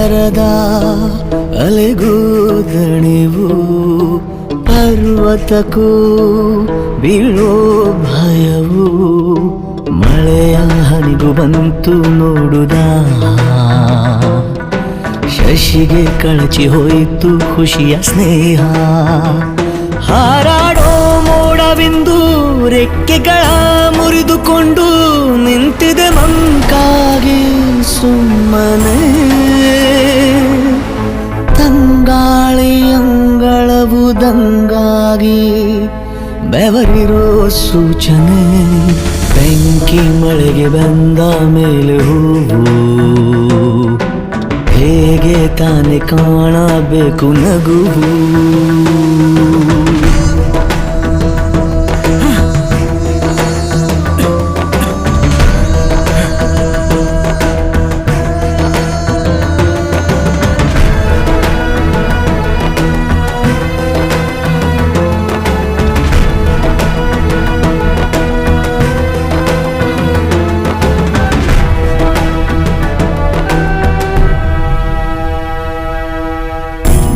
ಸಾಗರದ ಅಲೆಗೂ ದಣಿವು ಪರ್ವತಕ್ಕೂ ಬೀಳೋ ಭಯವು ಮಳೆಯ ಹನಿಗೂ ಬಂತು ನೋಡುದ ಶಶಿಗೆ ಕಳಚಿ ಹೋಯಿತು ಖುಷಿಯ ಸ್ನೇಹ ಹಾರಾಡೋ ಮೋಡವಿಂದು ರೆಕ್ಕೆಗಳ ಮುರಿದುಕೊಂಡು ನಿಂತಿದೆ ಮಂಕಾಗಿ ಸುಮ್ಮನೆ ತಂಗಾಳಿ ಅಂಗಳವು ದಂಗಾಗಿ ಬೆವರಿರೋ ಸೂಚನೆ ಬೆಂಕಿ ಮಳೆಗೆ ಬಂದ ಮೇಲೆ ಹೂವು ಹೇಗೆ ತಾನೆ ಕಾಣಬೇಕು ನಗುವು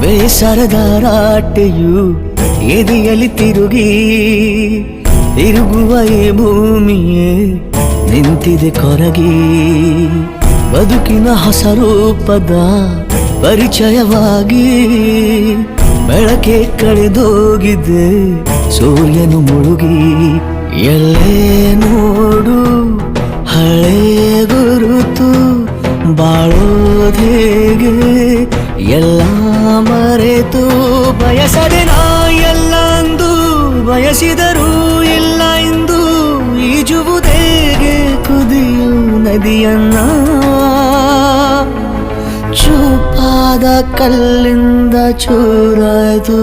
ಬೇಸರದ ರಾಟೆಯು ಎದೆಯಲ್ಲಿ ತಿರುಗುವ ಈ ಭೂಮಿಯೇ ನಿಂತಿದೆ ಕೊರಗಿ ಬದುಕಿನ ಹೊಸ ರೂಪದ ಪರಿಚಯವಾಗಿ ಬೆಳಕೆ ಕಳೆದೋಗಿದೆ ಸೂರ್ಯನು ಮುಳುಗಿ ಎಲ್ಲೇ ನೋಡು ಹಳೆ ಗುರುತು ಬಾಳೋದೇಗೆ ಎಲ್ಲ ಮರೆತು ಬಯಸದೆ ನಾ ಎಲ್ಲ ಅಂದು ಬಯಸಿದರೂ ಇಲ್ಲ ಎಂದು ಈಜುವುದೇಗೆ ಕುದಿಯು ನದಿಯನ್ನ ಚೂಪಾದ ಕಲ್ಲಿಂದ ಚೂರಾಯ್ತು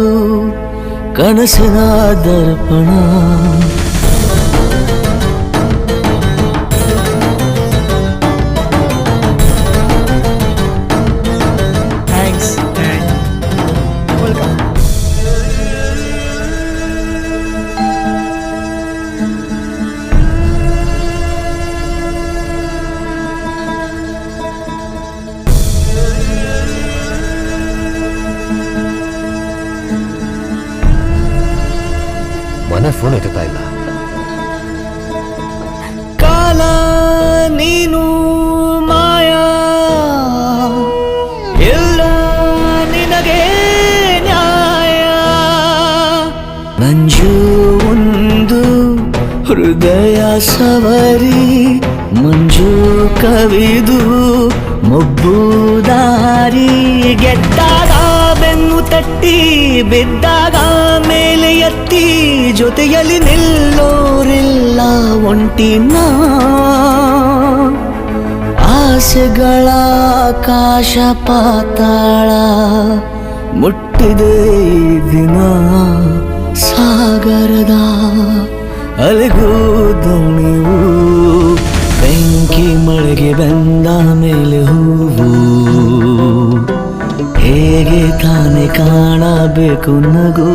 ಕನಸಿನ ದರ್ಪಣ ಮನೆ ಫೋನ್ ಎತ್ತುತ್ತಾ ಇಲ್ಲ. ಕಾಲ ನೀನು ಮಾಯಾ ಎಲ್ಲ ನಿನಗೆ ನ್ಯಾಯ ನಂಜು ಒಂದು ಹೃದಯ ಸವರಿ ಮಂಜು ಕವಿದು ಮೊಬ್ಬು ದಾರಿ ಗೆದ್ದಾಗ ಬೆನ್ನು ತಟ್ಟಿ ಬಿದ್ದಾಗ ಮೇಲೆ ಎತ್ತಿ ಜೊತೆಯಲ್ಲಿ ನಿಲ್ಲೋರಿಲ್ಲ ಒಂಟಿನ ಆಸೆಗಳ ಆಕಾಶ ಪಾತಾಳ ಮುಟ್ಟಿದೆ ಈ ದಿನ ಸಾಗರದ ಅಲೆಗೂ ದಣಿವು ಬೆಂಕಿ ಮಳೆಗೆ ಬಂದ ಮೇಲೆ ಹೂವು ಹೇಗೆ ತಾನೆ ಕಾಣಬೇಕು ನಗು